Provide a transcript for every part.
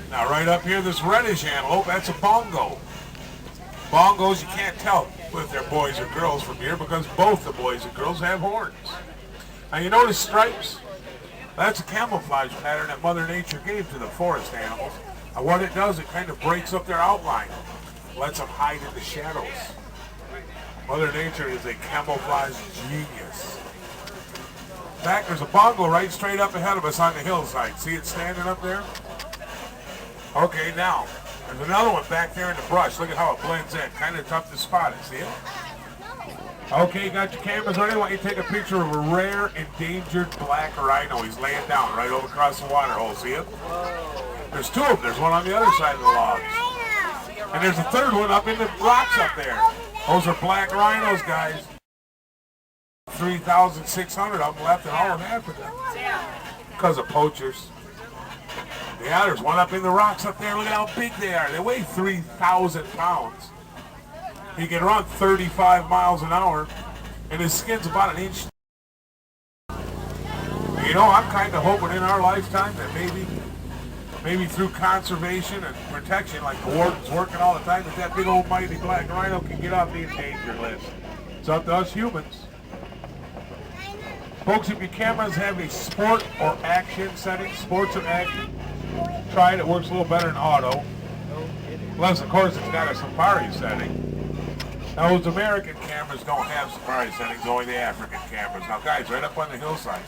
Now right up here, this reddish antelope, that's a bongo. Bongos, you can't tell if they're boys or girls from here because both the boys and girls have horns. Now you notice stripes? That's a camouflage pattern that Mother Nature gave to the forest animals. And what it does, it kind of breaks up their outline, lets them hide in the shadows. Mother Nature is a camouflage genius. In fact, there's a bongo right straight up ahead of us on the hillside. See it standing up there? Okay, now, there's another one back there in the brush. Look at how it blends in. Kind of tough to spot it, see it? Okay, you got your cameras ready? I want you to take a picture of a rare, endangered black rhino. He's laying down right over across the water hole, see it? There's two of them. There's one on the other side of the logs. And there's a third one up in the rocks up there. Those are black rhinos, guys. 3,600 of them left in all of Africa. Because of poachers. Yeah, there's one up in the rocks up there. Look at how big they are. They weigh 3,000 pounds. He can run 35 miles an hour, and his skin's about an inch. You know, I'm kind of hoping in our lifetime that maybe through conservation and protection, like the warden's working all the time, that big old mighty black rhino can get off the endangered list. It's up to us humans. Folks, if your cameras have a sport or action setting, sports or action, try it. It works a little better than auto. Unless, of course, it's got a safari setting. Now, those American cameras don't have safari settings, only the African cameras. Now, guys, right up on the hillside,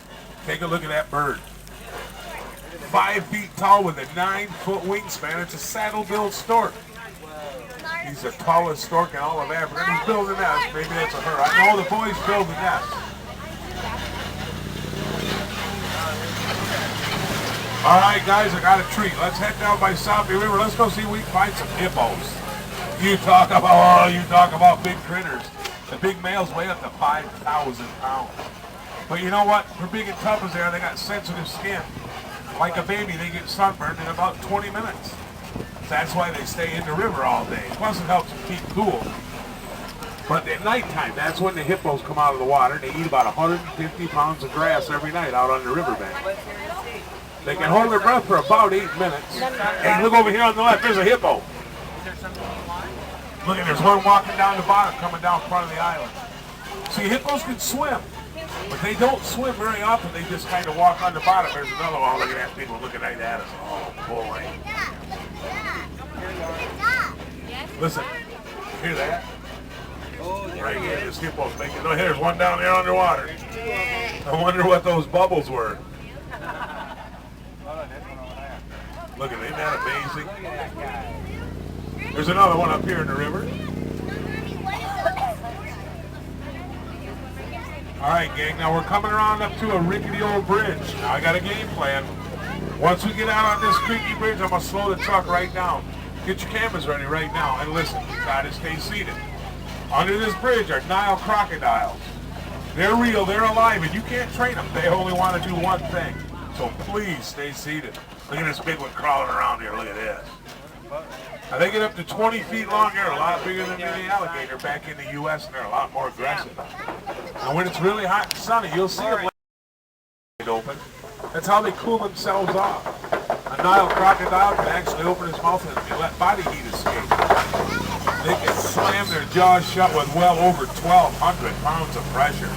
take a look at that bird. 5 feet tall with a 9-foot wingspan. It's a saddle-billed stork. He's the tallest stork in all of Africa. And he's building a nest. Maybe that's a her. I know the boys build a nest. All right, guys, I got a treat. Let's head down by Sabi River. Let's go see if we can find some hippos. You talk about big critters. The big males weigh up to 5,000 pounds. But you know what? For big and tough as they are, they got sensitive skin. Like a baby, they get sunburned in about 20 minutes. That's why they stay in the river all day. Plus, it helps them keep cool. But at nighttime, that's when the hippos come out of the water. They eat about 150 pounds of grass every night out on the riverbank. They can hold their breath for about 8 minutes. Hey, look over here on the left. There's a hippo. Look, there's one walking down the bottom, coming down front of the island. See, hippos can swim, but they don't swim very often. They just kind of walk on the bottom. There's another one. Look at that. People looking right at us. Oh, boy. Listen, hear that? Right here, this hippo's making. Oh, there's one down there underwater. I wonder what those bubbles were. Look at it, isn't that amazing? There's another one up here in the river. All right, gang, now we're coming around up to a rickety old bridge. Now I got a game plan. Once we get out on this creaky bridge, I'm gonna slow the truck right down. Get your cameras ready right now, and listen, you gotta stay seated. Under this bridge are Nile crocodiles. They're real, they're alive, and you can't train them. They only want to do one thing. So please stay seated. Look at this big one crawling around here. Look at this. Now they get up to 20 feet long. They're a lot bigger than any alligator back in the U.S. and they're a lot more aggressive. And when it's really hot and sunny, you'll see them open. That's how they cool themselves off. A Nile crocodile can actually open his mouth and let body heat escape. They can slam their jaws shut with well over 1,200 pounds of pressure.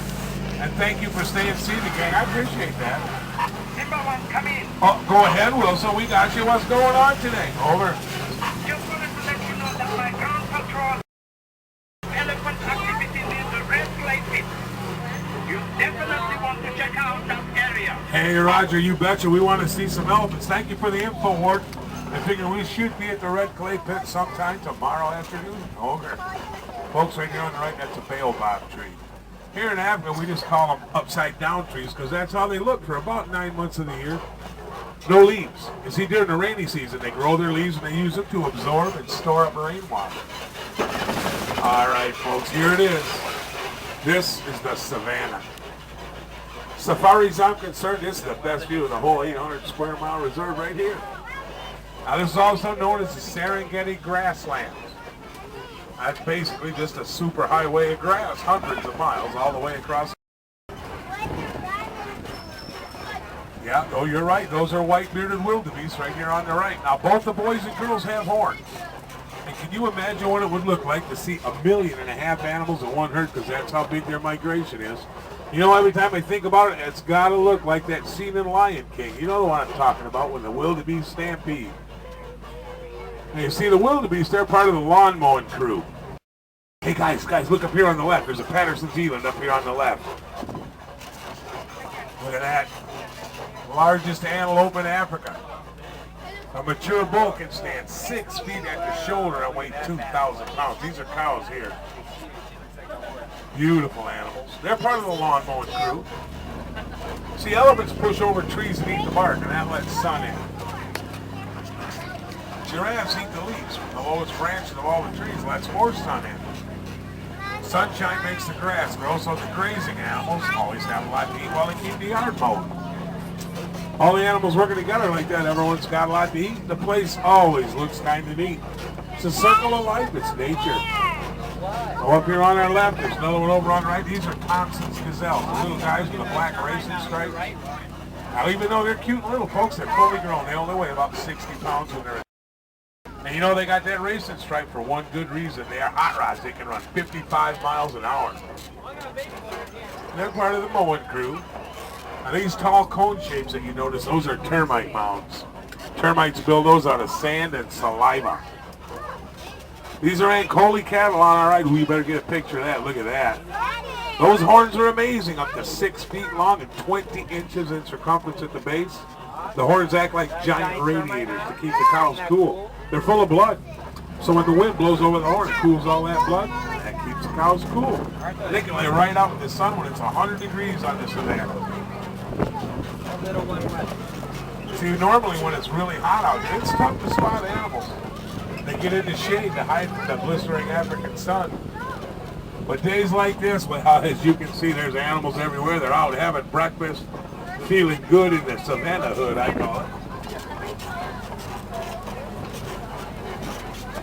And thank you for staying seated, gang. I appreciate that. Come in. Oh, go ahead, Wilson. We got you. What's going on today? Over. Just wanted to let you know that my ground patrol elephant activity near the red clay pit. You definitely want to check out that area. Hey, Roger, you betcha. We want to see some elephants. Thank you for the info, Ward. I figure we should be at the red clay pit sometime tomorrow afternoon. Over. Folks, right here on the right, that's a baobab tree. Here in Africa, we just call them upside-down trees because that's how they look for about 9 months of the year. No leaves. You see, during the rainy season, they grow their leaves and they use them to absorb and store up rainwater. All right, folks, here it is. This is the savannah. So far as I'm concerned, this is the best view of the whole 800 square mile reserve right here. Now, this is also known as the Serengeti grasslands. That's basically just a super highway of grass, hundreds of miles all the way across. Yeah, oh, you're right. Those are white-bearded wildebeest right here on the right. Now, both the boys and girls have horns. And can you imagine what it would look like to see 1.5 million animals in one herd, because that's how big their migration is. You know, every time I think about it, it's got to look like that scene in Lion King. You know the one I'm talking about, when the wildebeest stampede. And you see the wildebeest, they're part of the lawn mowing crew. Hey guys, look up here on the left. There's a Patterson's Eland up here on the left. Look at that. Largest antelope in Africa. A mature bull can stand 6 feet at the shoulder and weigh 2,000 pounds. These are cows here. Beautiful animals. They're part of the lawn mowing crew. See, elephants push over trees and eat the bark, and that lets sun in. Giraffes eat the leaves from the lowest branches of all the trees, lets more sun in. Sunshine makes the grass grow, so the grazing animals always have a lot to eat while they keep the yard mowed. All the animals working together like that, everyone's got a lot to eat. The place always looks kind of neat. It's a circle of life, it's nature. So up here on our left, there's another one over on the right. These are Thompson's gazelles, the little guys with a black racing stripe. Now, even though they're cute and little folks, they're fully grown. They only weigh about 60 pounds when they're. And you know they got that racing stripe for one good reason. They are hot rods. They can run 55 miles an hour. They're part of the mowing crew. Now these tall cone shapes that you notice, those are termite mounds. Termites build those out of sand and saliva. These are Ankoli cattle on our right. We better get a picture of that. Look at that. Those horns are amazing, up to 6 feet long and 20 inches in circumference at the base. The horns act like giant radiators to keep the cows cool. They're full of blood. So when the wind blows over the horn, it cools all that blood. That keeps the cows cool. They can lay right out in the sun when it's 100 degrees on this event. See, normally when it's really hot out here, it's tough to spot animals. They get into shade to hide from the blistering African sun. But days like this, well, as you can see, there's animals everywhere. They're out having breakfast, feeling good in the savannah hood, I call it.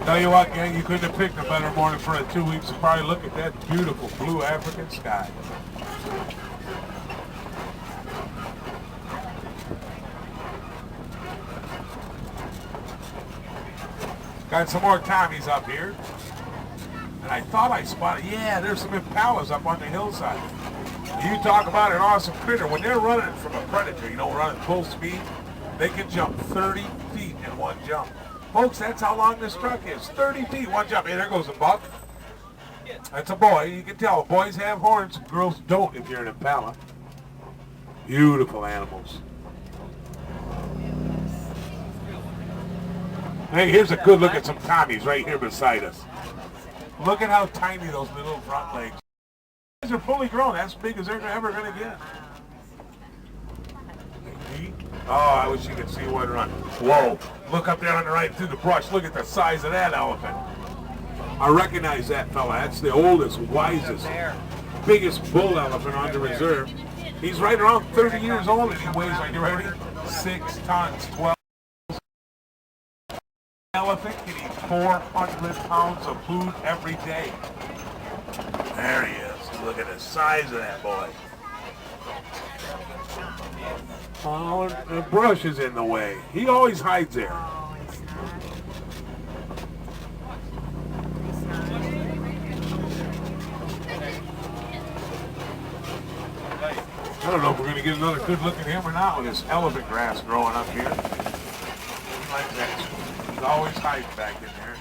Tell you what, gang, you couldn't have picked a better morning for a 2 weeks safari. Look at that beautiful blue African sky. Got some more Tommies up here. And I thought I spotted, yeah, there's some impalas up on the hillside. You talk about an awesome critter. When they're running from a predator, you know, running full speed, they can jump 30 feet in one jump. Folks, that's how long this truck is. 30 feet, one jump. Hey, there goes a buck. That's a boy. You can tell boys have horns, girls don't if you're an impala. Beautiful animals. Hey, here's a good look at some Tommies right here beside us. Look at how tiny those little front legs. These are fully grown, as big as they're ever going to get. Oh, I wish you could see one run. Whoa, look up there on the right through the brush. Look at the size of that elephant. I recognize that fella. That's the oldest, wisest, biggest bull elephant on the reserve. He's right around 30 years old and he weighs, are you ready? 6 tons, 12. Elephant can eat 400 pounds of food every day. There he is. Look at the size of that boy. Oh, the brush is in the way. He always hides there. I don't know if we're going to get another good look at him or not with this elephant grass growing up here. Like that. He's always hiding back in there.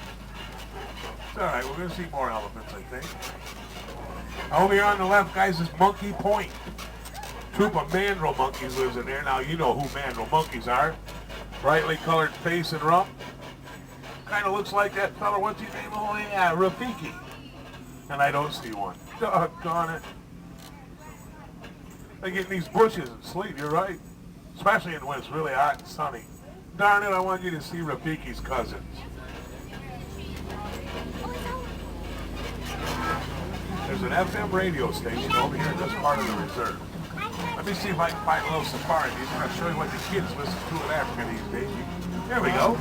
It's all right. We're going to see more elephants, I think. Over here on the left, guys, is Monkey Point. Troop of mandrill monkeys lives in there. Now, you know who mandrill monkeys are. Brightly colored face and rump. Kind of looks like that fella. What's his name? Oh, yeah, Rafiki. And I don't see one. Doggone it. They get in these bushes and sleep, you're right. Especially when it's really hot and sunny. Darn it, I want you to see Rafiki's cousins. There's an FM radio station over here in this part of the reserve. Let me see if I can find a little safari music. I'll show you what the kids listen to in Africa these days. There we go.